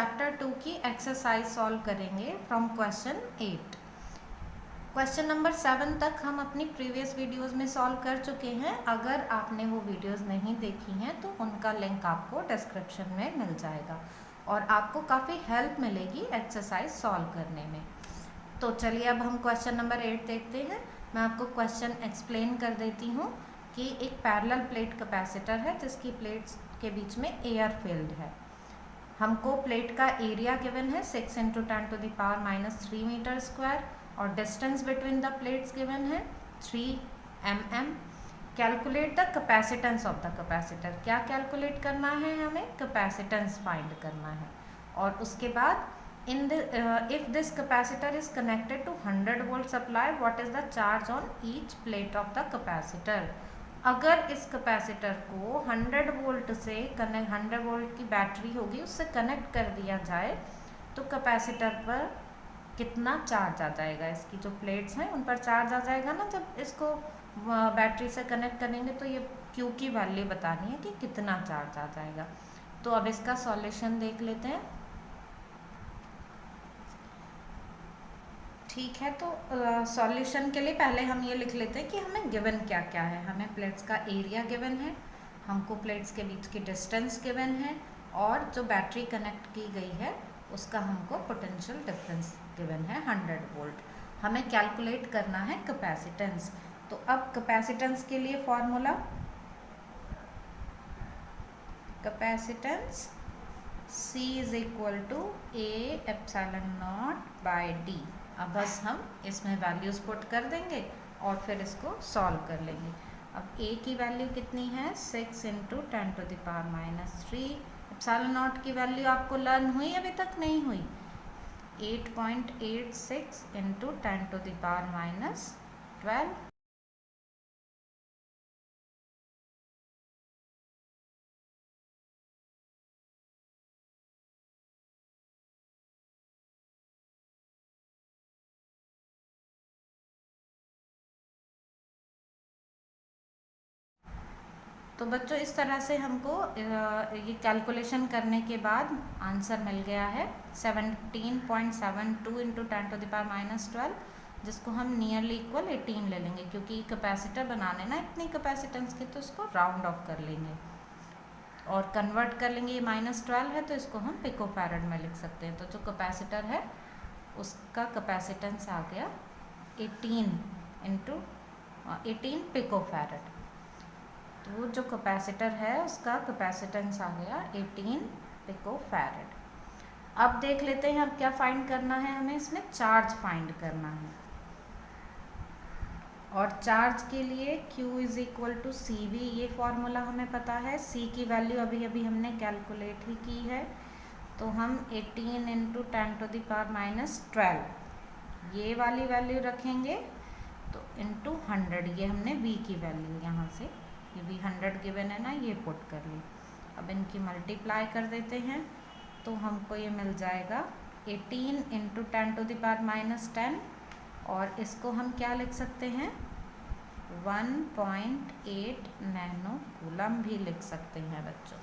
Chapter 2 की exercise solve करेंगे from question 8। Question number 7 तक हम अपनी प्रीवियस वीडियोस में सॉल्व कर चुके हैं। अगर आपने वो वीडियोस नहीं देखी हैं तो उनका लिंक आपको डिस्क्रिप्शन में मिल जाएगा और आपको काफ़ी हेल्प मिलेगी एक्सरसाइज सॉल्व करने में। तो चलिए अब हम क्वेश्चन नंबर 8 देखते हैं। मैं आपको क्वेश्चन एक्सप्लेन कर देती हूँ कि एक पैरेलल प्लेट कैपेसिटर है जिसकी प्लेट्स के बीच में एयर फिल्ड है। हमको प्लेट का एरिया गिवन है 6 × 10⁻³ मीटर स्क्वायर और distance between the plates given है 3 mm। Calculate the capacitance of the capacitor. क्या कैलकुलेट करना है हमें? कैपेसिटेंस फाइंड करना है। और उसके बाद if this capacitor is connected to 100 volt supply, what is the charge on each plate of the capacitor? अगर इस कैपेसिटर को 100 वोल्ट से 100 वोल्ट की बैटरी होगी उससे कनेक्ट कर दिया जाए तो कैपेसिटर पर कितना चार्ज आ जाएगा। इसकी जो प्लेट्स हैं उन पर चार्ज आ जाएगा ना जब इसको बैटरी से कनेक्ट करेंगे, तो ये क्यू की वैल्यू बतानी है कि कितना चार्ज आ जाएगा। तो अब इसका सॉल्यूशन देख लेते हैं। ठीक है, तो सॉल्यूशन के लिए पहले हम ये लिख लेते हैं कि हमें गिवन क्या क्या है। हमें प्लेट्स का एरिया गिवन है, हमको प्लेट्स के बीच की डिस्टेंस गिवन है और जो बैटरी कनेक्ट की गई है उसका हमको पोटेंशियल डिफरेंस गिवन है 100 वोल्ट। हमें कैलकुलेट करना है कैपेसिटेंस। तो अब कैपेसिटेंस के लिए फॉर्मूला कैपेसिटेंस C = A∝0/d। अब बस हम इसमें वैल्यूज पुट कर देंगे और फिर इसको सॉल्व कर लेंगे। अब A की वैल्यू कितनी है? 6 × 10⁻³ ε0 की वैल्यू आपको लर्न हुई? अभी तक नहीं हुई। 8.86 × 10⁻12। तो बच्चों इस तरह से हमको ये कैलकुलेशन करने के बाद आंसर मिल गया है 17.72 × 10⁻12, जिसको हम नियरली इक्वल 18 ले लेंगे क्योंकि कैपेसिटर बनाने ना इतनी कैपेसिटेंस की, तो इसको राउंड ऑफ कर लेंगे और कन्वर्ट कर लेंगे। ये -12 है तो इसको हम पिकोफैरड में लिख सकते हैं। तो जो कैपेसिटर है उसका कैपेसिटेंस आ गया 18 पिकोफैरड। तो जो कैपेसिटर है उसका कैपेसिटेंस आ गया 18 पिकोफैरड। अब देख लेते हैं अब क्या फाइंड करना है हमें। इसमें चार्ज फाइंड करना है और चार्ज के लिए Q = CV, ये फॉर्मूला हमें पता है। C की वैल्यू अभी अभी हमने कैलकुलेट ही की है, तो हम 18 × 10⁻12 ये वाली वैल्यू रखेंगे तो इंटू 100, ये हमने V की वैल्यू यहाँ से ये भी 100 गिवन है ना, ये पुट कर ली। अब इनकी मल्टीप्लाई कर देते हैं तो हमको ये मिल जाएगा 18 × 10⁻10 और इसको हम क्या लिख सकते हैं 1.8 नैनो कूलम भी लिख सकते हैं बच्चों,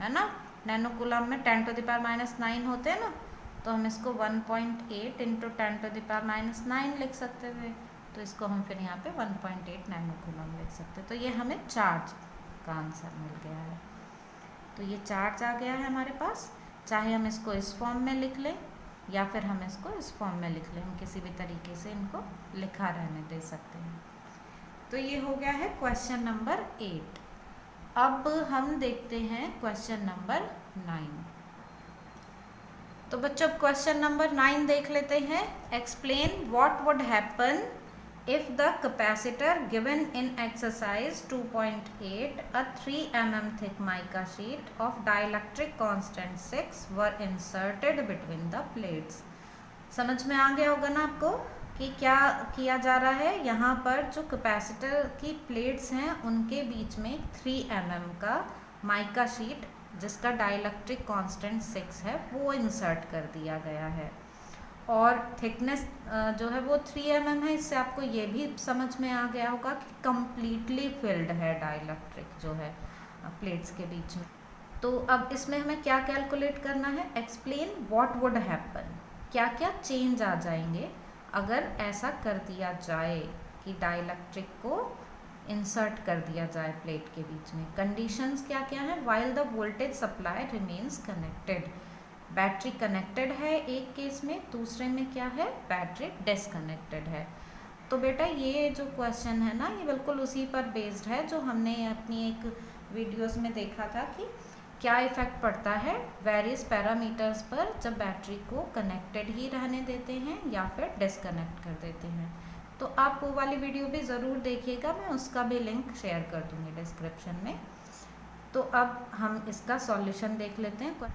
है ना। नैनो कूलम में 10⁻9 होते हैं ना, तो हम इसको 1.8 × 10⁻9 लिख सकते थे। तो इसको हम फिर यहाँ पे 1.8 नैनो कूलम लिख सकते हैं। तो ये हमें चार्ज का आंसर मिल गया है। तो ये चार्ज आ गया है हमारे पास। चाहे हम इसको इस फॉर्म में लिख लें या फिर हम इसको इस फॉर्म में लिख लें, हम किसी भी तरीके से इनको लिखा रहने दे सकते हैं। तो ये हो गया है क्वेश्चन नंबर 8। अब हम देखते हैं क्वेश्चन नंबर 9। तो बच्चों क्वेश्चन नंबर 9 देख लेते हैं। Explain what would happen if the capacitor given in exercise 2.8 a 3 mm thick mica sheet of dielectric constant 6 were inserted between the plates। समझ में आ गया होगा ना आपको कि क्या किया जा रहा है। यहाँ पर जो कैपेसिटर की प्लेट्स हैं उनके बीच में 3 mm का माइका शीट जिसका डाइलेक्ट्रिक कांस्टेंट 6 है वो इंसर्ट कर दिया गया है और थिकनेस जो है वो 3 mm है। इससे आपको ये भी समझ में आ गया होगा कि कम्प्लीटली फिल्ड है डाइलेक्ट्रिक जो है प्लेट्स के बीच में। तो अब इसमें हमें क्या कैलकुलेट करना है, एक्सप्लेन व्हाट वुड हैपन, क्या क्या चेंज आ जाएंगे अगर ऐसा कर दिया जाए कि डाइलेक्ट्रिक को इंसर्ट कर दिया जाए प्लेट के बीच में। कंडीशंस क्या क्या है, while the voltage supply remains connected, battery connected है एक केस में, दूसरे में क्या है, बैटरी डिस्कनेक्टेड है। तो बेटा ये जो क्वेश्चन है ना, ये बिल्कुल उसी पर बेस्ड है जो हमने अपनी एक वीडियोस में देखा था कि क्या इफेक्ट पड़ता है वेरियस पैरामीटर्स पर जब बैटरी को कनेक्टेड ही रहने देते हैं या फिर डिस्कनेक्ट कर देते हैं। तो आप वो वाली वीडियो भी ज़रूर देखिएगा, मैं उसका भी लिंक शेयर कर दूँगी डिस्क्रिप्शन में। तो अब हम इसका सॉल्यूशन देख लेते हैं।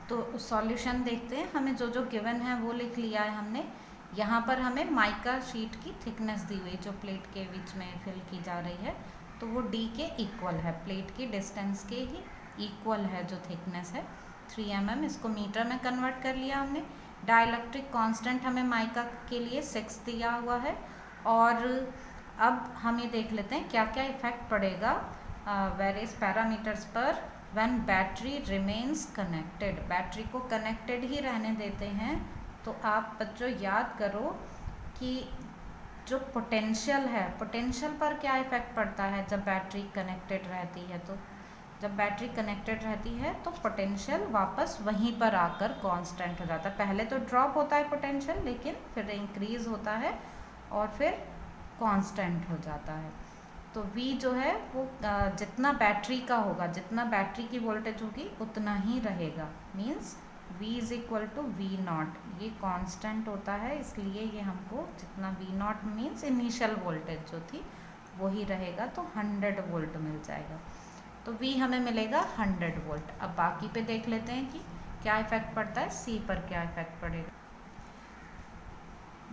तो सॉल्यूशन देखते हैं, हमें जो जो गिवन है वो लिख लिया है हमने। यहाँ पर हमें माइका शीट की थिकनेस दी हुई जो प्लेट के बीच में फिल की जा रही है, तो वो डी के इक्वल है, प्लेट की डिस्टेंस के ही इक्वल है जो थिकनेस है 3 mm। इसको मीटर में कन्वर्ट कर लिया हमने। डाइलेक्ट्रिक कांस्टेंट हमें माइका के लिए 6 दिया हुआ है। और अब हम ये देख लेते हैं क्या क्या इफेक्ट पड़ेगा वेरियस पैरामीटर्स पर when battery remains connected, battery को कनेक्टेड ही रहने देते हैं। तो आप बच्चों याद करो कि जो पोटेंशियल है, पोटेंशियल पर क्या इफेक्ट पड़ता है जब बैटरी कनेक्टेड रहती है। तो जब बैटरी कनेक्टेड रहती है तो पोटेंशियल वापस वहीं पर आकर कांस्टेंट हो जाता है। पहले तो ड्रॉप होता है पोटेंशियल, लेकिन फिर इंक्रीज होता है और फिर कांस्टेंट हो जाता है। तो V जो है वो जितना बैटरी का होगा, जितना बैटरी की वोल्टेज होगी उतना ही रहेगा, means V is equal to V0। ये कांस्टेंट होता है, इसलिए ये हमको जितना V0 मीन्स इनिशियल वोल्टेज जो थी वही रहेगा, तो 100 वोल्ट मिल जाएगा। तो V हमें मिलेगा 100 वोल्ट। अब बाकी पे देख लेते हैं कि क्या इफेक्ट पड़ता है, C पर क्या इफेक्ट पड़ेगा।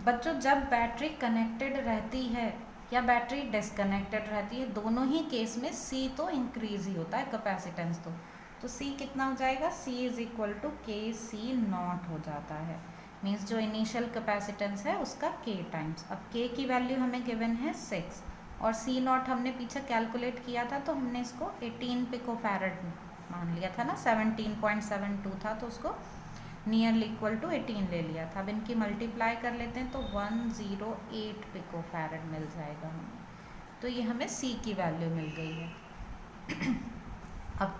बच्चों जब बैटरी कनेक्टेड रहती है या बैटरी डिस्कनेक्टेड रहती है, दोनों ही केस में C तो इंक्रीज ही होता है कैपेसिटेंस। तो C कितना हो जाएगा, C is equal to KC0 हो जाता है, मीन्स जो इनिशियल कैपेसिटेंस है उसका K टाइम्स। अब K की वैल्यू हमें गिवन है 6 और C0 हमने पीछे कैलकुलेट किया था, तो हमने इसको 18 पिकोफैरेड मान लिया था ना, 17.72 था, तो उसको नियरली इक्वल टू 18 ले लिया था। अब इनकी मल्टीप्लाई कर लेते हैं तो 108 पिकोफैरेड मिल जाएगा हमें। तो ये हमें C की वैल्यू मिल गई है। अब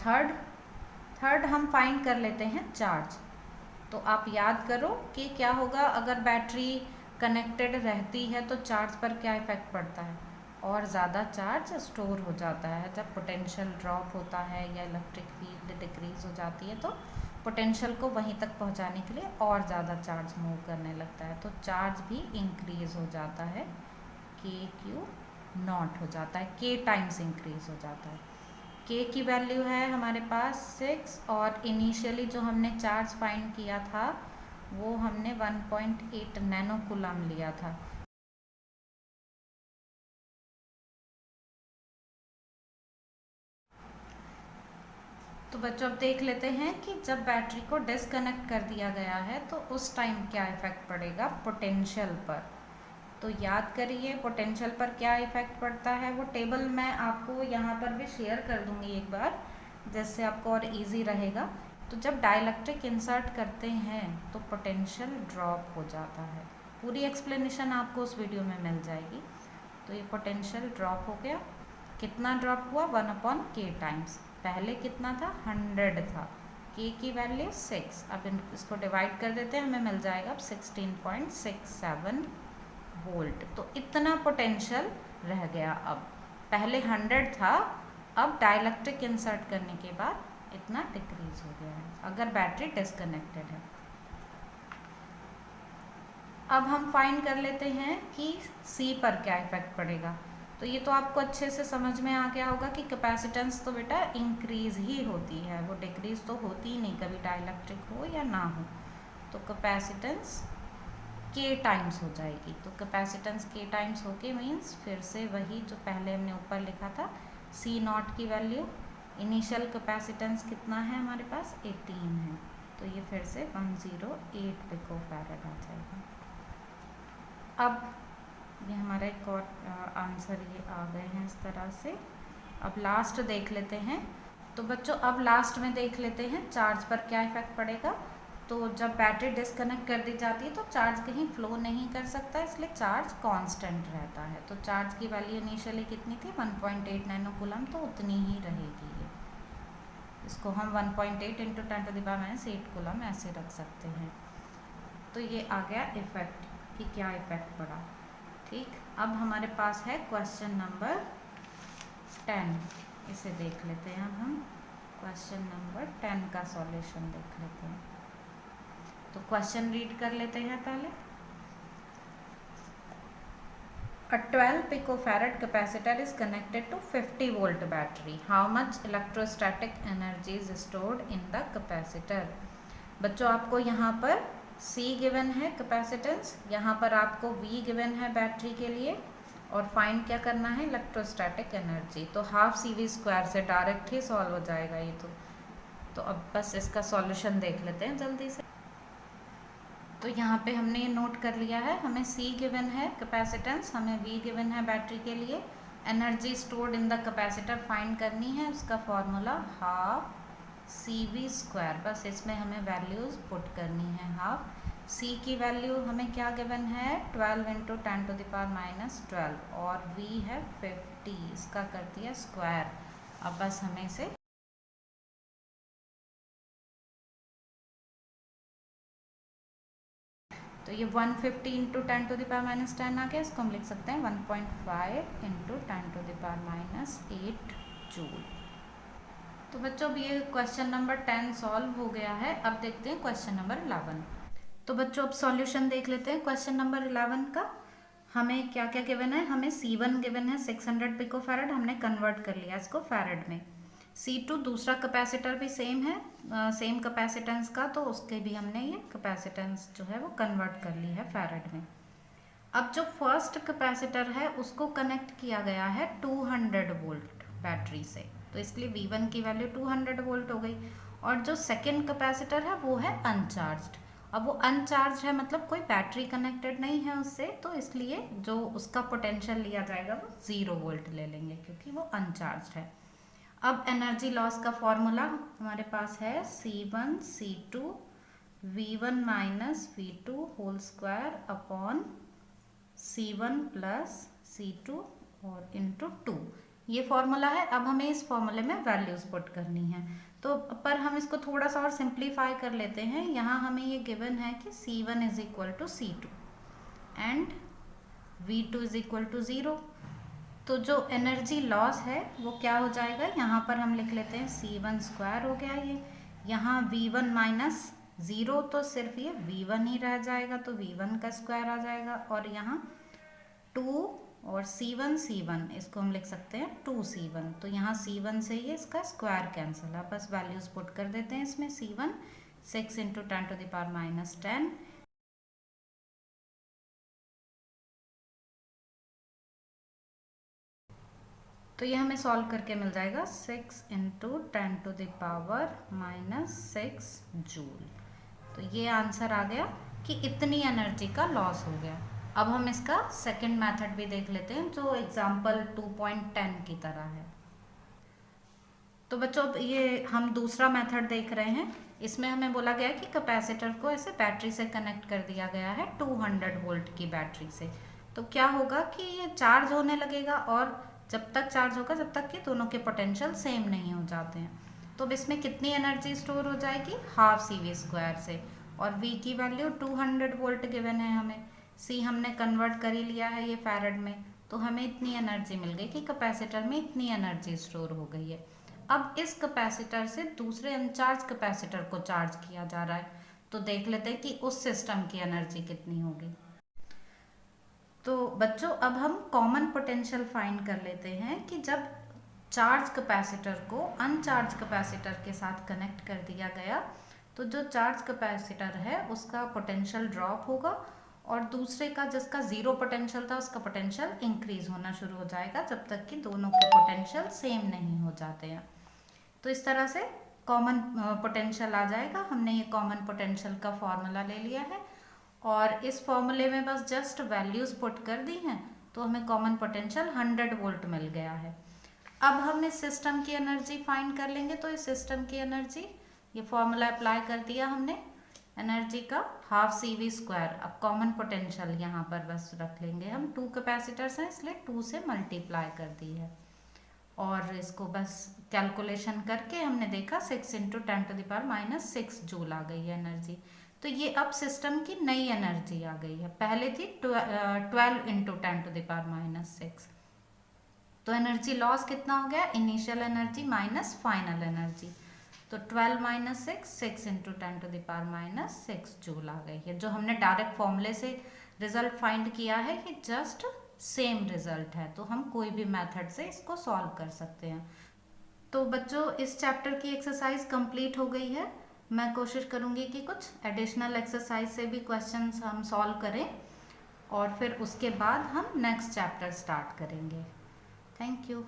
थर्ड हम फाइंड कर लेते हैं चार्ज। तो आप याद करो कि क्या होगा अगर बैटरी कनेक्टेड रहती है तो चार्ज पर क्या इफेक्ट पड़ता है, और ज़्यादा चार्ज स्टोर हो जाता है। जब पोटेंशियल ड्रॉप होता है या इलेक्ट्रिक फील्ड डिक्रीज हो जाती है तो पोटेंशियल को वहीं तक पहुंचाने के लिए और ज़्यादा चार्ज मूव करने लगता है, तो चार्ज भी इंक्रीज हो जाता है, KQ0 हो जाता है, K टाइम्स इंक्रीज हो जाता है। K की वैल्यू है हमारे पास 6 और इनिशियली जो हमने चार्ज फाइंड किया था वो हमने 1.8 नैनो कूलम लिया था। तो बच्चों अब देख लेते हैं कि जब बैटरी को डिस्कनेक्ट कर दिया गया है तो उस टाइम क्या इफेक्ट पड़ेगा पोटेंशियल पर। तो याद करिए पोटेंशियल पर क्या इफेक्ट पड़ता है, वो टेबल मैं आपको यहाँ पर भी शेयर कर दूँगी एक बार, जिससे आपको और इजी रहेगा। तो जब डाइलेक्ट्रिक इंसर्ट करते हैं तो पोटेंशियल ड्रॉप हो जाता है, पूरी एक्सप्लेनेशन आपको उस वीडियो में मिल जाएगी। तो ये पोटेंशियल ड्रॉप हो गया, कितना ड्रॉप हुआ 1/K टाइम्स, पहले कितना था 100 था, K की वैल्यू 6। अब इसको डिवाइड कर देते हैं, हमें मिल जाएगा अब 16.67 वोल्ट। तो इतना पोटेंशियल रह गया। अब पहले 100 था, अब डाइलेक्ट्रिक इंसर्ट करने के बाद इतना डिक्रीज हो गया है अगर बैटरी डिस्कनेक्टेड है। अब हम फाइंड कर लेते हैं कि C पर क्या इफेक्ट पड़ेगा। तो ये तो आपको अच्छे से समझ में आ गया होगा कि कैपेसिटेंस तो बेटा इंक्रीज ही होती है, वो डिक्रीज तो होती ही नहीं, कभी डाइलेक्ट्रिक हो या ना हो। तो कैपेसिटेंस K टाइम्स हो जाएगी। तो कैपेसिटेंस K टाइम्स होके मीन्स फिर से वही जो पहले हमने ऊपर लिखा था, C0 की वैल्यू, इनिशियल कैपेसिटेंस कितना है हमारे पास 18 है, तो ये फिर से 108 पिकोफैरेड आ जाएगा। अब ये हमारा एक और आंसर ये आ गए हैं इस तरह से। अब लास्ट देख लेते हैं। तो बच्चों अब लास्ट में देख लेते हैं चार्ज पर क्या इफेक्ट पड़ेगा। तो जब बैटरी डिस्कनेक्ट कर दी जाती है तो चार्ज कहीं फ्लो नहीं कर सकता, इसलिए चार्ज कांस्टेंट रहता है। तो चार्ज की वैल्यू इनिशियली कितनी थी 1.8 नैनो कूलम, तो उतनी ही रहेगी ये। इसको हम 1.8 इंटू 10⁻⁸ कूलम ऐसे रख सकते हैं। तो ये आ गया इफेक्ट कि क्या इफेक्ट पड़ा। ठीक, अब हमारे पास है क्वेश्चन नंबर 10, इसे देख लेते हैं। अब हम क्वेश्चन नंबर 10 का सॉल्यूशन देख लेते हैं। तो क्वेश्चन रीड कर लेते हैं पहले। A 12 picofarad capacitor is connected to 50 volt battery. How much electrostatic energy is stored in the capacitor? बच्चों आपको यहाँ पर C गिवन है कैपेसिटेंस, यहाँ पर आपको V गिवन है बैटरी के लिए, और फाइंड क्या करना है इलेक्ट्रोस्टैटिक एनर्जी। तो ½ CV² से डायरेक्ट ही सॉल्व हो जाएगा ये तो अब बस इसका सॉल्यूशन देख लेते हैं जल्दी से। तो यहाँ पे हमने ये नोट कर लिया है, हमें C गिवन है कैपेसिटेंस, हमें V गिवन है बैटरी के लिए, energy stored in the capacitor find करनी है, उसका फॉर्मूला ½ CV²। बस इसमें हमें वैल्यूज पुट करनी है। C की वैल्यू हमें क्या गिवन है 12 इंटू 10⁻⁻12 और V है 50, इसका कर दिया स्क्वायर। अब बस हमें इसे तो ये 150 इंटू 10⁻⁻10 आ गया, इसको हम लिख सकते हैं 1.5 इंटू 10⁻8 जूल। तो बच्चों अब ये क्वेश्चन नंबर 10 सॉल्व हो गया है। अब देखते हैं क्वेश्चन नंबर 11। तो बच्चों अब सॉल्यूशन देख लेते हैं क्वेश्चन नंबर 11 का। हमें क्या क्या गिवन है, हमें C1 गिवन है 600 पिकोफैरड, हमने कन्वर्ट कर लिया इसको फैरड में। C2 दूसरा कैपेसिटर भी सेम है, सेम कैपेसिटेंस का, तो उसके भी हमने ये कैपेसिटेंस जो है वो कन्वर्ट कर ली है फैरड में। अब जो फर्स्ट कैपेसिटर है उसको कनेक्ट किया गया है 200 वोल्ट बैटरी से, तो इसलिए V1 की वैल्यू 200 वोल्ट हो गई। और जो सेकेंड कैपेसिटर है वो है अनचार्ज्ड। अब वो अनचार्ज है मतलब कोई बैटरी कनेक्टेड नहीं है उससे, तो इसलिए जो उसका पोटेंशियल लिया जाएगा वो 0 वोल्ट ले लेंगे क्योंकि वो अनचार्ज है। अब एनर्जी लॉस का फॉर्मूला हमारे पास है C1 C2 V1 minus V2 whole square upon C1 plus C2 और इंटू 2, ये फॉर्मूला है। अब हमें इस फॉर्मूले में वैल्यूज पुट करनी है, तो पर हम इसको थोड़ा सा और सिंप्लीफाई कर लेते हैं। यहाँ हमें ये गिवन है कि C1 is equal to C2 and V2 is equal to 0। तो जो एनर्जी लॉस है वो क्या हो जाएगा, यहाँ पर हम लिख लेते हैं C1 स्क्वायर हो गया ये, यहाँ V1 माइनस 0 तो सिर्फ ये V1 ही रह जाएगा, तो V1 का स्क्वायर आ जाएगा, और यहाँ 2 और C1 इसको हम लिख सकते हैं 2C1, तो यहाँ C1 से ही इसका स्क्वायर कैंसिल है। बस वैल्यूज पुट कर देते हैं इसमें। C1 6 इंटू 10⁻⁻10 तो ये हमें सॉल्व करके मिल जाएगा 6 इंटू 10⁻⁻6 जूल। तो ये आंसर आ गया कि इतनी एनर्जी का लॉस हो गया। अब हम इसका सेकंड मेथड भी देख लेते हैं जो एग्जाम्पल 2.10 की तरह है। तो बच्चों ये हम दूसरा मेथड देख रहे हैं, इसमें हमें बोला गया कि कैपेसिटर को ऐसे बैटरी से कनेक्ट कर दिया गया है 200 वोल्ट की बैटरी से। तो क्या होगा कि ये चार्ज होने लगेगा, और जब तक चार्ज होगा जब तक कि दोनों के पोटेंशियल सेम नहीं हो जाते हैं। तो अब इसमें कितनी एनर्जी स्टोर हो जाएगी ½ CV² से, और V की वैल्यू 200 वोल्ट गिवन है हमें, C हमने कन्वर्ट कर ही लिया है ये फैरड में, तो हमें इतनी एनर्जी मिल गई कि कैपेसिटर में इतनी एनर्जी स्टोर हो गई है। अब इस कैपेसिटर से दूसरे अनचार्ज कैपेसिटर को चार्ज किया जा रहा है, तो देख लेते हैं कि उस सिस्टम की एनर्जी कितनी होगी। तो बच्चों अब हम कॉमन पोटेंशियल फाइंड कर लेते हैं कि जब चार्ज कैपेसिटर को अनचार्ज कैपेसिटर के साथ कनेक्ट कर दिया गया तो जो चार्ज कैपेसिटर है उसका पोटेंशियल ड्रॉप होगा, और दूसरे का जिसका 0 पोटेंशियल था उसका पोटेंशियल इंक्रीज होना शुरू हो जाएगा जब तक कि दोनों के पोटेंशियल सेम नहीं हो जाते हैं। तो इस तरह से कॉमन पोटेंशियल आ जाएगा। हमने ये कॉमन पोटेंशियल का फॉर्मूला ले लिया है और इस फॉर्मूले में बस जस्ट वैल्यूज पुट कर दी हैं, तो हमें कॉमन पोटेंशियल 100 वोल्ट मिल गया है। अब हम इस सिस्टम की एनर्जी फाइंड कर लेंगे। तो इस सिस्टम की एनर्जी, ये फॉर्मूला अप्लाई कर दिया हमने एनर्जी का, हाफ CV²। अब कॉमन पोटेंशियल यहाँ पर बस रख लेंगे हम, 2 कैपेसिटर्स हैं इसलिए 2 से मल्टीप्लाई कर दी है, और इसको बस कैलकुलेशन करके हमने देखा 6 × 10⁻⁻6 जूल आ गई है एनर्जी। तो ये अब सिस्टम की नई एनर्जी आ गई है, पहले थी 12 × 10⁻⁻6। तो एनर्जी लॉस कितना हो गया, initial energy minus final energy. तो 12 - 6 6 × 10⁻⁻6 जूल आ गई है। जो हमने डायरेक्ट फॉर्मूले से रिजल्ट फाइंड किया है, ये जस्ट सेम रिजल्ट है, तो हम कोई भी मेथड से इसको सॉल्व कर सकते हैं। तो बच्चों, इस चैप्टर की एक्सरसाइज कंप्लीट हो गई है। मैं कोशिश करूँगी कि कुछ एडिशनल एक्सरसाइज से भी क्वेश्चंस हम सॉल्व करें, और फिर उसके बाद हम नेक्स्ट चैप्टर स्टार्ट करेंगे। Thank you.